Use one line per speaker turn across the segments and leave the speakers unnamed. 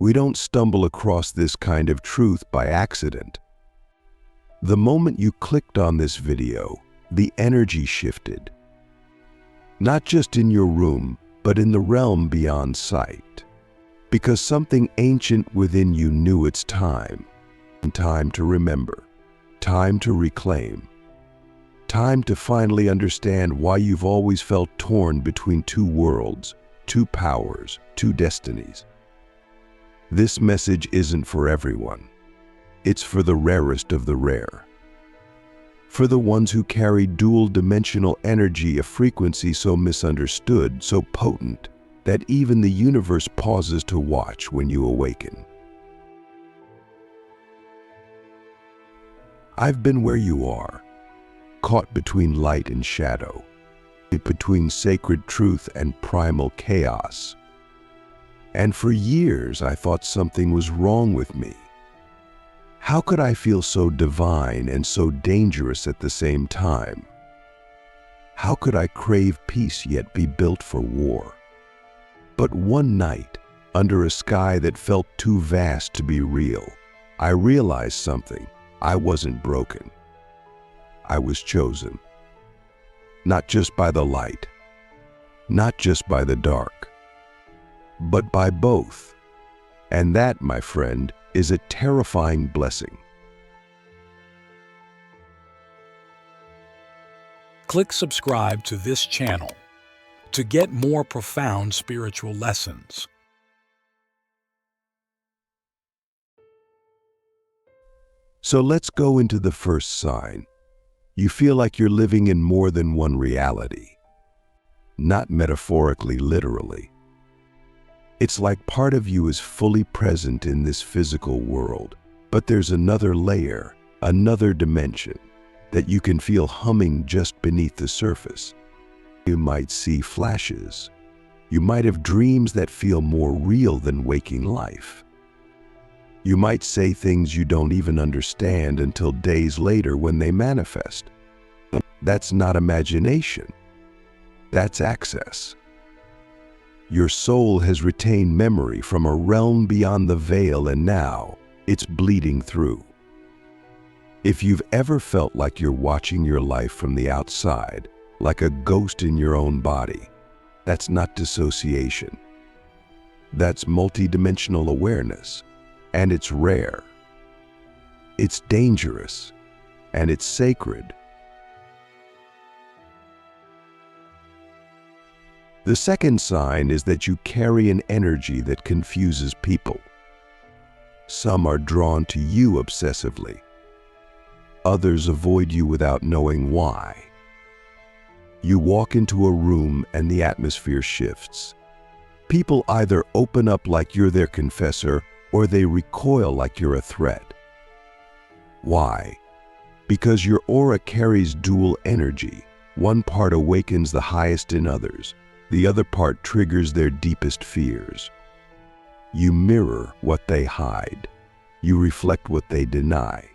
We don't stumble across this kind of truth by accident. The moment you clicked on this video, the energy shifted. Not just in your room, but in the realm beyond sight. Because something ancient within you knew it's time. Time to remember. Time to reclaim. Time to finally understand why you've always felt torn between two worlds, two powers, two destinies. This message isn't for everyone. It's for the rarest of the rare. For the ones who carry dual-dimensional energy, a frequency so misunderstood, so potent, that even the universe pauses to watch when you awaken. I've been where you are, caught between light and shadow, between sacred truth and primal chaos. And for years I thought something was wrong with me. How could I feel so divine and so dangerous at the same time? How could I crave peace yet be built for war? But one night, under a sky that felt too vast to be real, I realized something. I wasn't broken. I was chosen. Not just by the light, not just by the dark, but by both. And that, my friend, is a terrifying blessing.
Click subscribe to this channel to get more profound spiritual lessons.
So let's go into the first sign. You feel like you're living in more than one reality. Not metaphorically, literally. It's like part of you is fully present in this physical world, but there's another layer, another dimension, that you can feel humming just beneath the surface. You might see flashes. You might have dreams that feel more real than waking life. You might say things you don't even understand until days later when they manifest. That's not imagination. That's access. Your soul has retained memory from a realm beyond the veil, and now it's bleeding through. If you've ever felt like you're watching your life from the outside, like a ghost in your own body, that's not dissociation. That's multidimensional awareness, and it's rare. It's dangerous, and it's sacred. The second sign is that you carry an energy that confuses people. Some are drawn to you obsessively. Others avoid you without knowing why. You walk into a room and the atmosphere shifts. People either open up like you're their confessor, or they recoil like you're a threat. Why? Because your aura carries dual energy. One part awakens the highest in others. The other part triggers their deepest fears. You mirror what they hide. You reflect what they deny.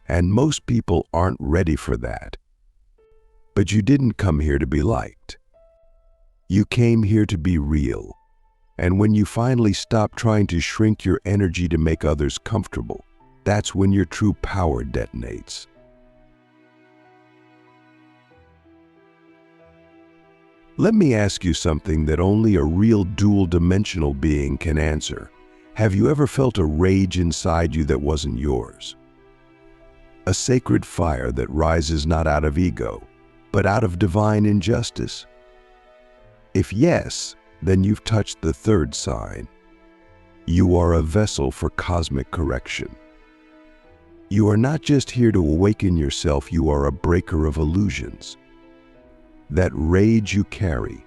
And most people aren't ready for that. But you didn't come here to be liked. You came here to be real. And when you finally stop trying to shrink your energy to make others comfortable, that's when your true power detonates. Let me ask you something that only a real dual-dimensional being can answer. Have you ever felt a rage inside you that wasn't yours? A sacred fire that rises not out of ego, but out of divine injustice? If yes, then you've touched the third sign. You are a vessel for cosmic correction. You are not just here to awaken yourself, you are a breaker of illusions. That rage you carry,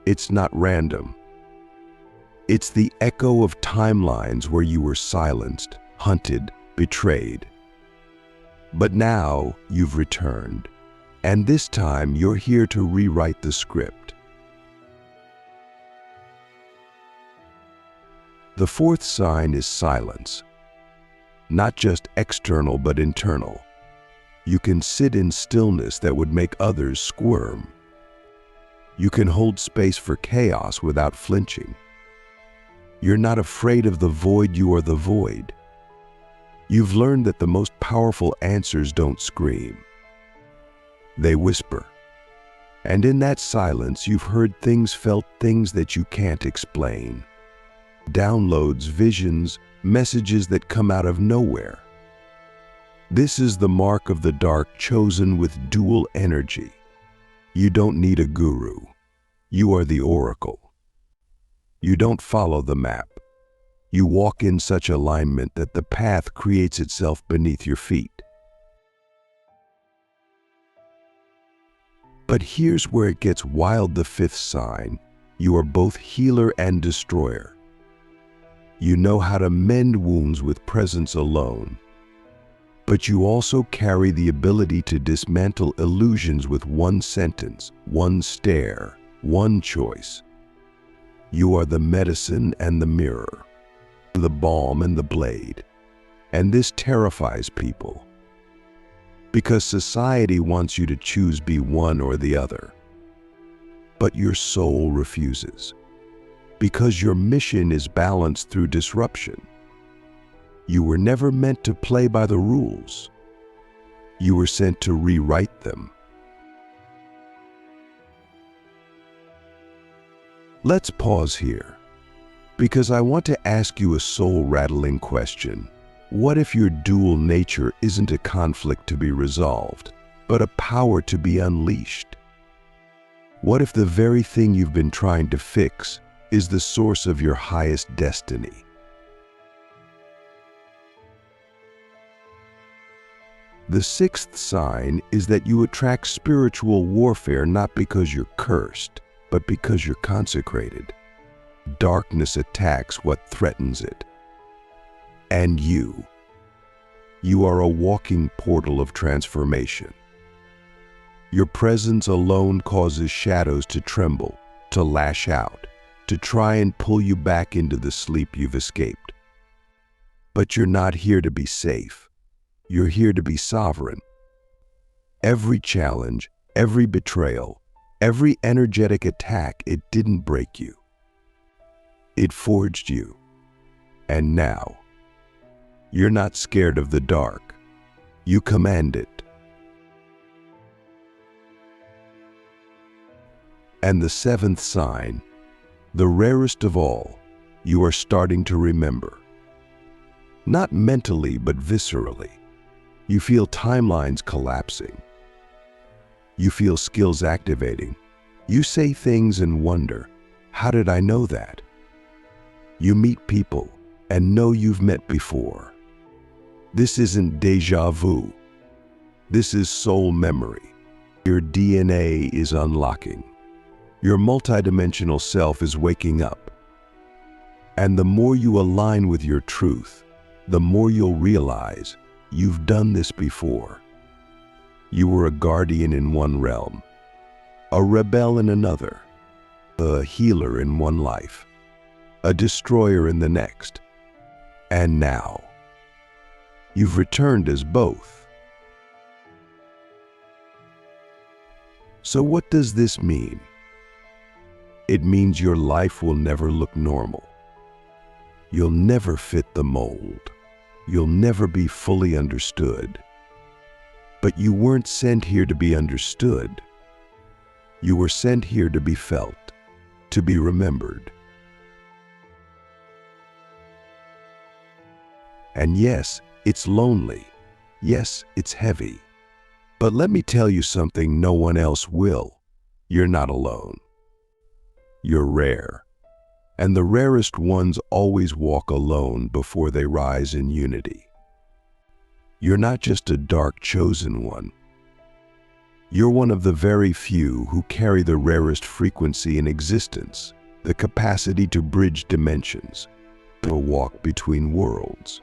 it's not random. It's the echo of timelines where you were silenced, hunted, betrayed. But now you've returned, and this time you're here to rewrite the script. The fourth sign is silence. Not just external, but internal. You can sit in stillness that would make others squirm. You can hold space for chaos without flinching. You're not afraid of the void, you are the void. You've learned that the most powerful answers don't scream. They whisper. And in that silence, you've heard things, felt things that you can't explain. Downloads, visions, messages that come out of nowhere. This is the mark of the dark, chosen with dual energy. You don't need a guru. You are the oracle. You don't follow the map. You walk in such alignment that the path creates itself beneath your feet. But here's where it gets wild, the fifth sign. You are both healer and destroyer. You know how to mend wounds with presence alone. But you also carry the ability to dismantle illusions with one sentence, one stare, one choice. You are the medicine and the mirror, the balm and the blade. And this terrifies people, because society wants you to choose, be one or the other. But your soul refuses, because your mission is balanced through disruption. You were never meant to play by the rules. You were sent to rewrite them. Let's pause here, because I want to ask you a soul-rattling question. What if your dual nature isn't a conflict to be resolved, but a power to be unleashed? What if the very thing you've been trying to fix is the source of your highest destiny? The sixth sign is that you attract spiritual warfare not because you're cursed, but because you're consecrated. Darkness attacks what threatens it. And you are a walking portal of transformation. Your presence alone causes shadows to tremble, to lash out, to try and pull you back into the sleep you've escaped. But you're not here to be safe. You're here to be sovereign. Every challenge, every betrayal, every energetic attack, it didn't break you. It forged you. And now, you're not scared of the dark. You command it. And the seventh sign, the rarest of all, you are starting to remember. Not mentally, but viscerally. You feel timelines collapsing. You feel skills activating. You say things and wonder, how did I know that? You meet people and know you've met before. This isn't déjà vu. This is soul memory. Your DNA is unlocking. Your multidimensional self is waking up. And the more you align with your truth, the more you'll realize you've done this before. You were a guardian in one realm, a rebel in another, a healer in one life, a destroyer in the next. And now, you've returned as both. So what does this mean? It means your life will never look normal. You'll never fit the mold. You'll never be fully understood. But you weren't sent here to be understood. You were sent here to be felt, to be remembered. And yes, it's lonely. Yes, it's heavy. But let me tell you something no one else will. You're not alone. You're rare. And the rarest ones always walk alone before they rise in unity. You're not just a dark chosen one. You're one of the very few who carry the rarest frequency in existence, the capacity to bridge dimensions, to walk between worlds,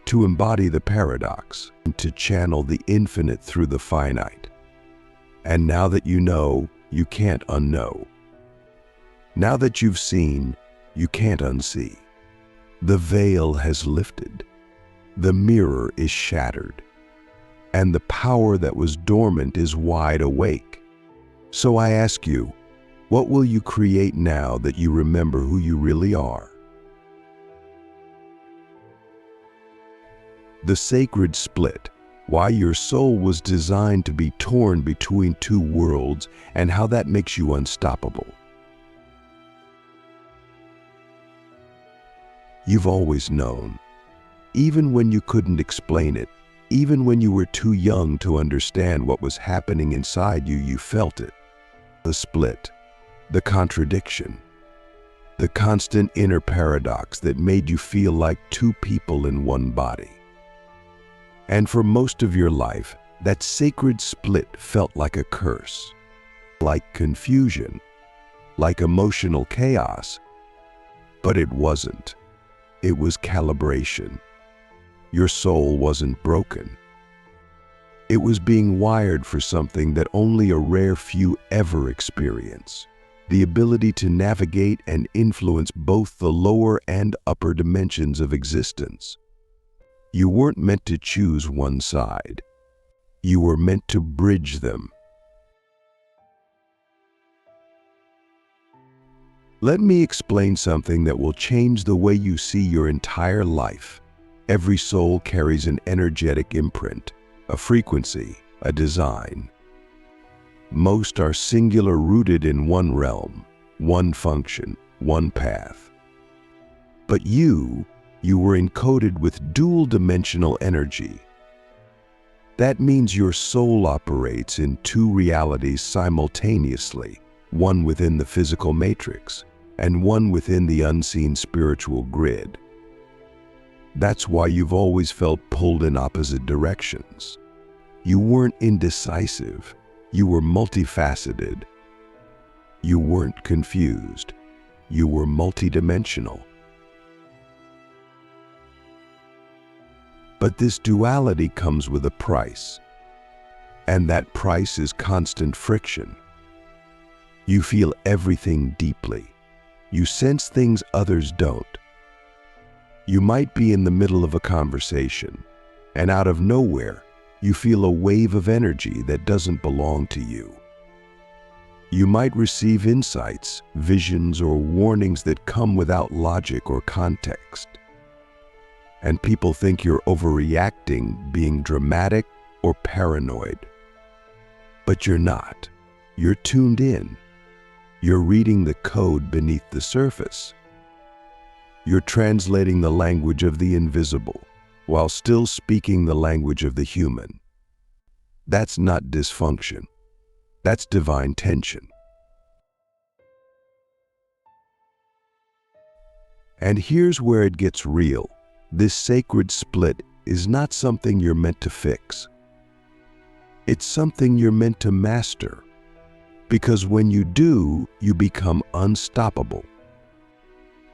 to embody the paradox, and to channel the infinite through the finite. And now that you know, you can't unknow. Now that you've seen, you can't unsee. The veil has lifted. The mirror is shattered. And the power that was dormant is wide awake. So I ask you, what will you create now that you remember who you really are? The sacred split, why your soul was designed to be torn between two worlds and how that makes you unstoppable. You've always known, even when you couldn't explain it, even when you were too young to understand what was happening inside you, you felt it. The split, the contradiction, the constant inner paradox that made you feel like two people in one body. And for most of your life, that sacred split felt like a curse, like confusion, like emotional chaos. But it wasn't. It was calibration. Your soul wasn't broken. It was being wired for something that only a rare few ever experience: the ability to navigate and influence both the lower and upper dimensions of existence. You weren't meant to choose one side. You were meant to bridge them. Let me explain something that will change the way you see your entire life. Every soul carries an energetic imprint, a frequency, a design. Most are singular, rooted in one realm, one function, one path. But you were encoded with dual-dimensional energy. That means your soul operates in two realities simultaneously, one within the physical matrix and one within the unseen spiritual grid. That's why you've always felt pulled in opposite directions. You weren't indecisive. You were multifaceted. You weren't confused. You were multidimensional. But this duality comes with a price, and that price is constant friction. You feel everything deeply. You sense things others don't. You might be in the middle of a conversation, and out of nowhere, you feel a wave of energy that doesn't belong to you. You might receive insights, visions, or warnings that come without logic or context. And people think you're overreacting, being dramatic, or paranoid. But you're not. You're tuned in. You're reading the code beneath the surface. You're translating the language of the invisible while still speaking the language of the human. That's not dysfunction. That's divine tension. And here's where it gets real. This sacred split is not something you're meant to fix. It's something you're meant to master. Because when you do, you become unstoppable.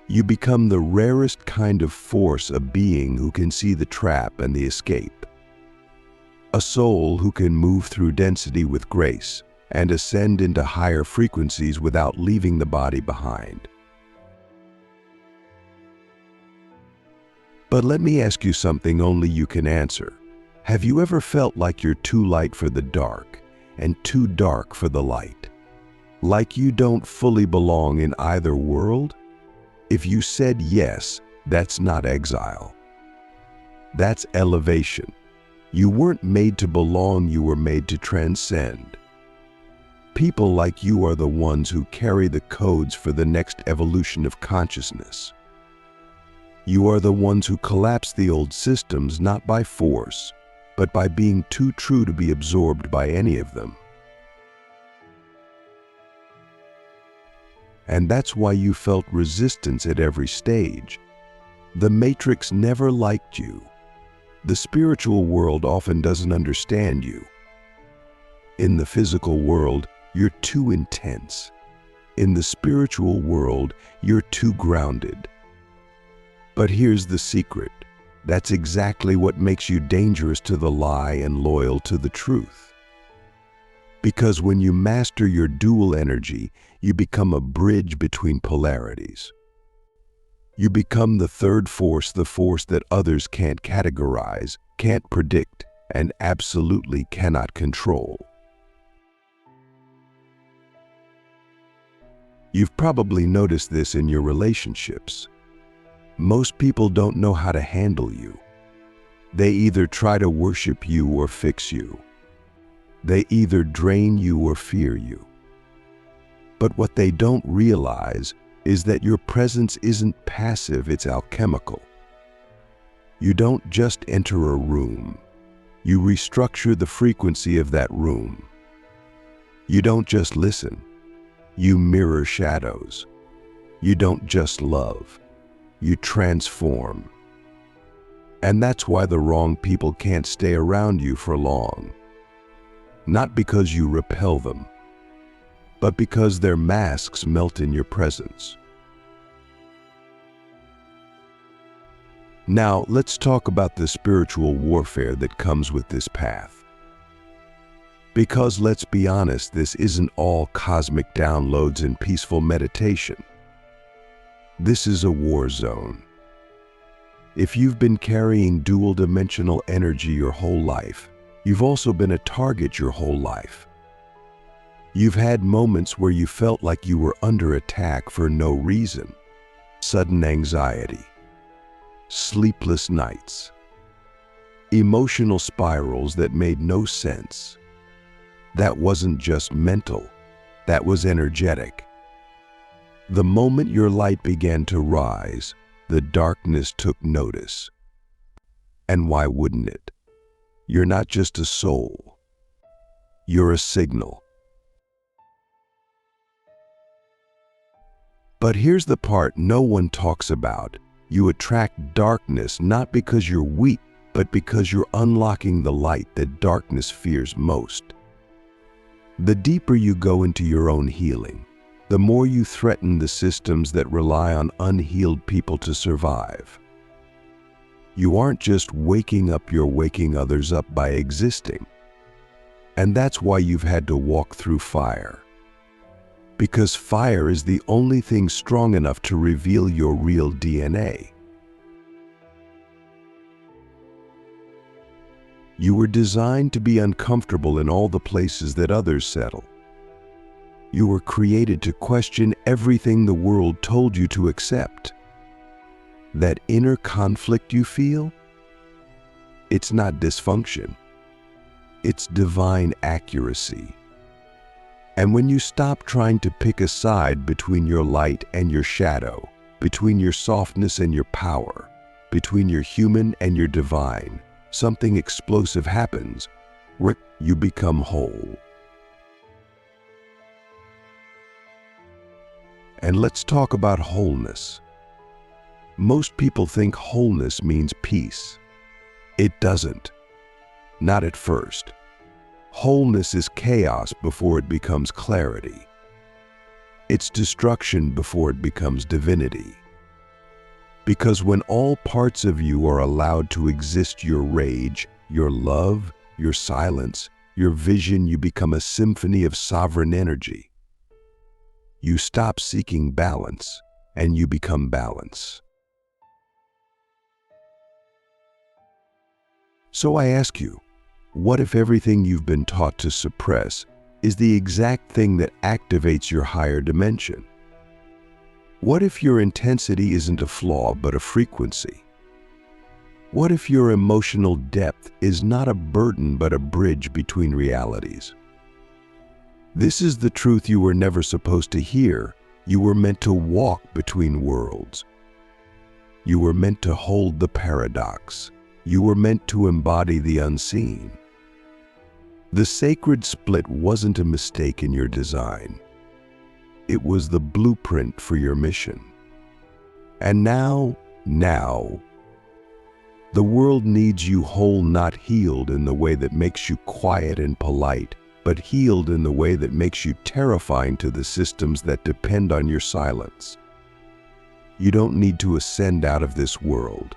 You become the rarest kind of force, a being who can see the trap and the escape. A soul who can move through density with grace and ascend into higher frequencies without leaving the body behind. But let me ask you something only you can answer. Have you ever felt like you're too light for the dark and too dark for the light? Like you don't fully belong in either world? If you said yes, that's not exile. That's elevation. You weren't made to belong, you were made to transcend. People like you are the ones who carry the codes for the next evolution of consciousness. You are the ones who collapse the old systems not by force, but by being too true to be absorbed by any of them. And that's why you felt resistance at every stage. The Matrix never liked you. The spiritual world often doesn't understand you. In the physical world, you're too intense. In the spiritual world, you're too grounded. But here's the secret. That's exactly what makes you dangerous to the lie and loyal to the truth. Because when you master your dual energy, you become a bridge between polarities. You become the third force, the force that others can't categorize, can't predict, and absolutely cannot control. You've probably noticed this in your relationships. Most people don't know how to handle you. They either try to worship you or fix you. They either drain you or fear you. But what they don't realize is that your presence isn't passive, it's alchemical. You don't just enter a room. You restructure the frequency of that room. You don't just listen. You mirror shadows. You don't just love. You transform. And that's why the wrong people can't stay around you for long. Not because you repel them, but because their masks melt in your presence. Now, let's talk about the spiritual warfare that comes with this path. Because let's be honest, this isn't all cosmic downloads and peaceful meditation. This is a war zone. If you've been carrying dual-dimensional energy your whole life, you've also been a target your whole life. You've had moments where you felt like you were under attack for no reason. Sudden anxiety, sleepless nights, emotional spirals that made no sense. That wasn't just mental, that was energetic. The moment your light began to rise, the darkness took notice. And why wouldn't it? You're not just a soul. You're a signal. But here's the part no one talks about. You attract darkness not because you're weak, but because you're unlocking the light that darkness fears most. The deeper you go into your own healing, the more you threaten the systems that rely on unhealed people to survive. You aren't just waking up, you're waking others up by existing. And that's why you've had to walk through fire. Because fire is the only thing strong enough to reveal your real DNA. You were designed to be uncomfortable in all the places that others settle. You were created to question everything the world told you to accept. That inner conflict you feel, it's not dysfunction. It's divine accuracy. And when you stop trying to pick a side between your light and your shadow, between your softness and your power, between your human and your divine, something explosive happens. You become whole. And let's talk about wholeness. Most people think wholeness means peace. It doesn't. Not at first. Wholeness is chaos before it becomes clarity. It's destruction before it becomes divinity. Because when all parts of you are allowed to exist, your rage, your love, your silence, your vision, you become a symphony of sovereign energy. You stop seeking balance, and you become balance. So I ask you, what if everything you've been taught to suppress is the exact thing that activates your higher dimension? What if your intensity isn't a flaw but a frequency? What if your emotional depth is not a burden but a bridge between realities? This is the truth you were never supposed to hear. You were meant to walk between worlds. You were meant to hold the paradox. You were meant to embody the unseen. The sacred split wasn't a mistake in your design. It was the blueprint for your mission. And now, the world needs you whole, not healed in the way that makes you quiet and polite, but healed in the way that makes you terrifying to the systems that depend on your silence. You don't need to ascend out of this world.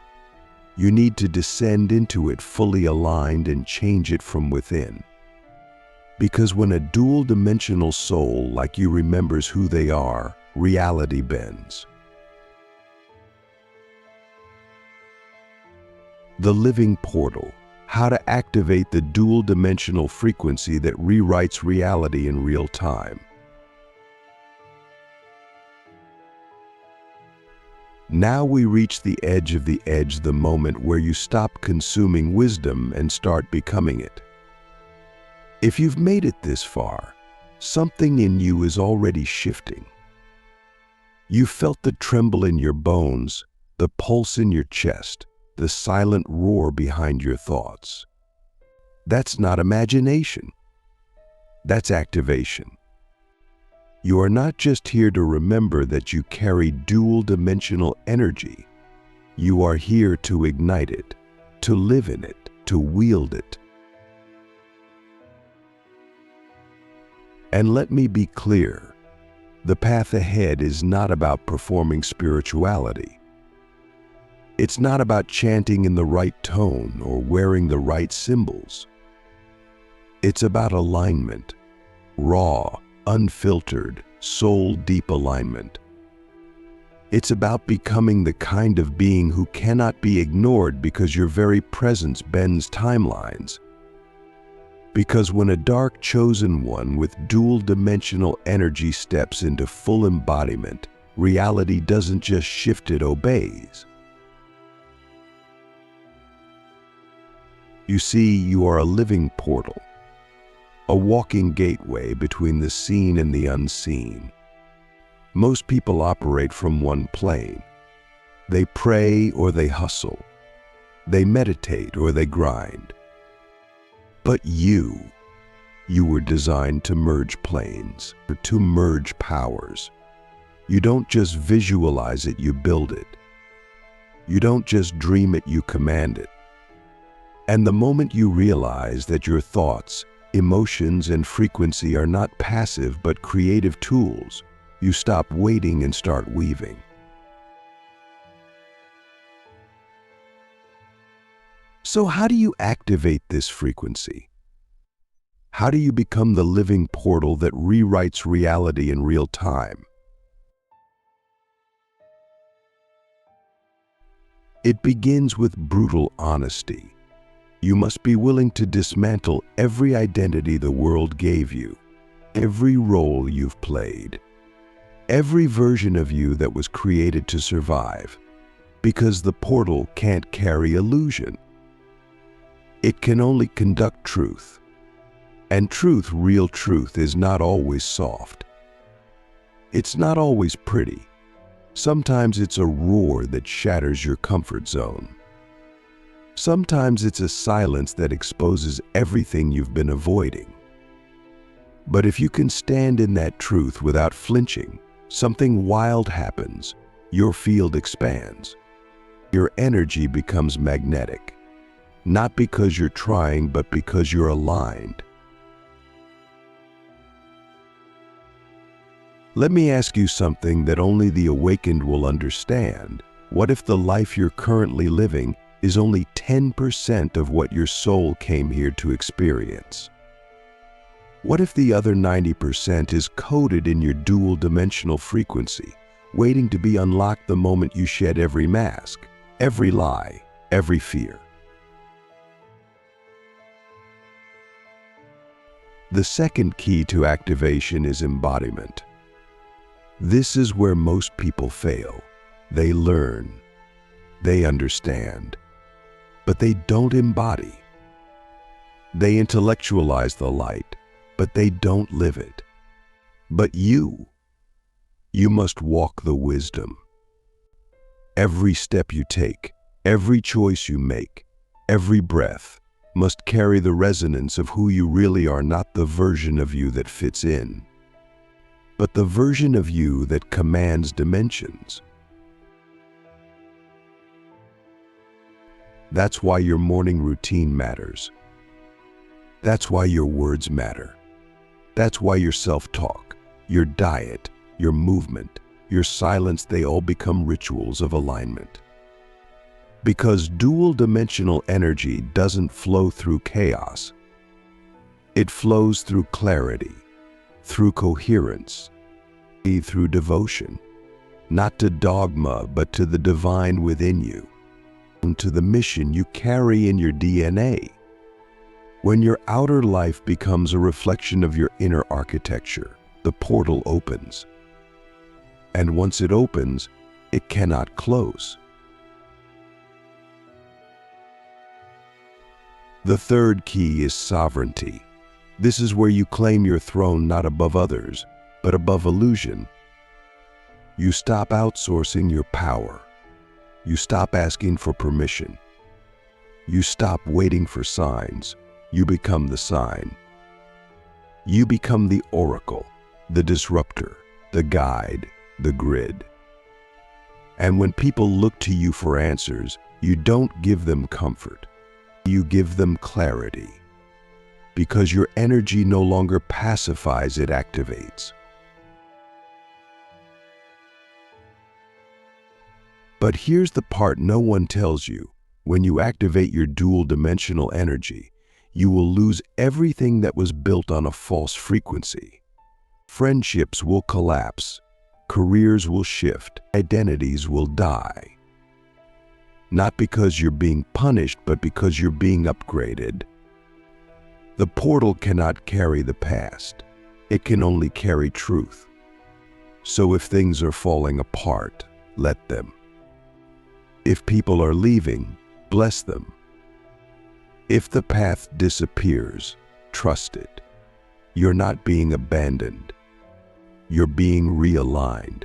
You need to descend into it fully aligned and change it from within. Because when a dual-dimensional soul like you remembers who they are, reality bends. The Living Portal: how to activate the dual-dimensional frequency that rewrites reality in real time. Now we reach the edge of the edge, the moment where you stop consuming wisdom and start becoming it. If you've made it this far, something in you is already shifting. You felt the tremble in your bones, the pulse in your chest, the silent roar behind your thoughts. That's not imagination. That's activation. You are not just here to remember that you carry dual-dimensional energy. You are here to ignite it, to live in it, to wield it. And let me be clear, the path ahead is not about performing spirituality. It's not about chanting in the right tone or wearing the right symbols. It's about alignment, raw, unfiltered, soul-deep alignment. It's about becoming the kind of being who cannot be ignored because your very presence bends timelines. Because when a dark chosen one with dual-dimensional energy steps into full embodiment, reality doesn't just shift, it obeys. You see, you are a living portal, a walking gateway between the seen and the unseen. Most people operate from one plane. They pray or they hustle. They meditate or they grind. But you were designed to merge planes, to merge powers. You don't just visualize it, you build it. You don't just dream it, you command it. And the moment you realize that your thoughts, emotions, and frequency are not passive but creative tools, you stop waiting and start weaving. So how do you activate this frequency? How do you become the living portal that rewrites reality in real time? It begins with brutal honesty. You must be willing to dismantle every identity the world gave you, every role you've played, every version of you that was created to survive, because the portal can't carry illusion. It can only conduct truth. And truth, real truth, is not always soft. It's not always pretty. Sometimes it's a roar that shatters your comfort zone. Sometimes it's a silence that exposes everything you've been avoiding. But if you can stand in that truth without flinching, something wild happens. Your field expands. Your energy becomes magnetic. Not because you're trying, but because you're aligned. Let me ask you something that only the awakened will understand. What if the life you're currently living is only 10% of what your soul came here to experience? What if the other 90% is coded in your dual-dimensional frequency, waiting to be unlocked the moment you shed every mask, every lie, every fear? The second key to activation is embodiment. This is where most people fail. They learn, they understand, but they don't embody. They intellectualize the light, but they don't live it. But you must walk the wisdom. Every step you take, every choice you make, every breath must carry the resonance of who you really are, not the version of you that fits in, but the version of you that commands dimensions. That's why your morning routine matters. That's why your words matter. That's why your self-talk, your diet, your movement, your silence, they all become rituals of alignment. Because dual-dimensional energy doesn't flow through chaos. It flows through clarity, through coherence, through devotion, not to dogma, but to the divine within you, and to the mission you carry in your DNA. When your outer life becomes a reflection of your inner architecture, the portal opens. And once it opens, It cannot close. The third key is sovereignty. This is where you claim your throne not above others, but above illusion. You stop outsourcing your power. You stop asking for permission. You stop waiting for signs. You become the sign. You become the oracle, the disruptor, the guide, the grid. And when people look to you for answers, you don't give them comfort. You give them clarity. Because your energy no longer pacifies, it activates. But here's the part no one tells you. When you activate your dual-dimensional energy, you will lose everything that was built on a false frequency. Friendships will collapse, careers will shift, identities will die. Not because you're being punished, but because you're being upgraded. The portal cannot carry the past. It can only carry truth. So if things are falling apart, let them. If people are leaving, bless them. If the path disappears, trust it. You're not being abandoned. You're being realigned.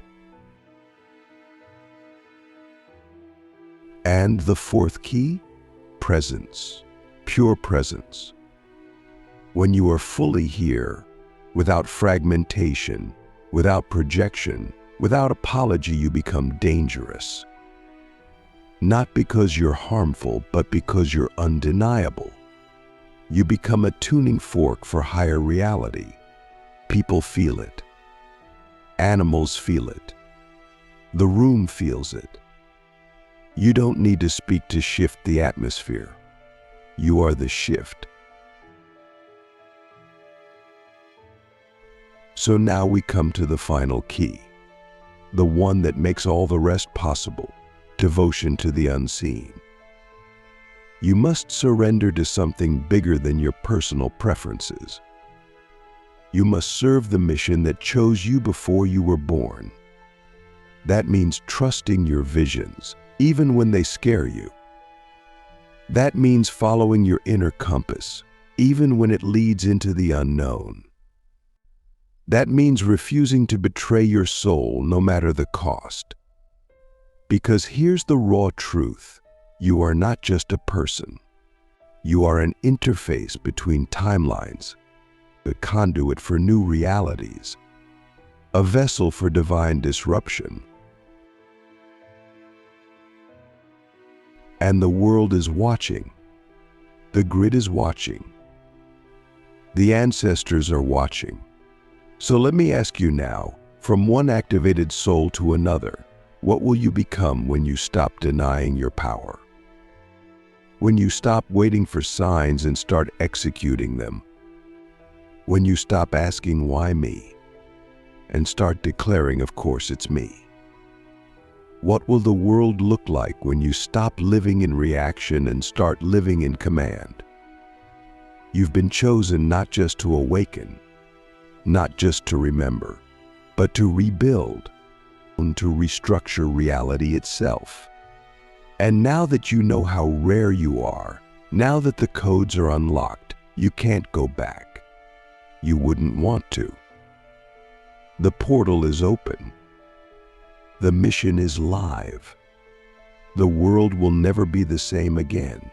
And the fourth key? Presence. Pure presence. When you are fully here, without fragmentation, without projection, without apology, you become dangerous. Not because you're harmful, but because you're undeniable. You become a tuning fork for higher reality. People feel it. Animals feel it. The room feels it. You don't need to speak to shift the atmosphere. You are the shift. So now we come to the final key, the one that makes all the rest possible. Devotion to the unseen. You must surrender to something bigger than your personal preferences. You must serve the mission that chose you before you were born. That means trusting your visions, even when they scare you. That means following your inner compass, even when it leads into the unknown. That means refusing to betray your soul no matter the cost. Because here's the raw truth. You are not just a person. You are an interface between timelines, a conduit for new realities, a vessel for divine disruption. And the world is watching. The grid is watching. The ancestors are watching. So let me ask you now, from one activated soul to another, what will you become when you stop denying your power? When you stop waiting for signs and start executing them? When you stop asking, why me? And start declaring, of course it's me? What will the world look like when you stop living in reaction and start living in command? You've been chosen not just to awaken, not just to remember, but to rebuild, to restructure reality itself. And now that you know how rare you are, now that the codes are unlocked, you can't go back. You wouldn't want to. The portal is open. The mission is live. The world will never be the same again.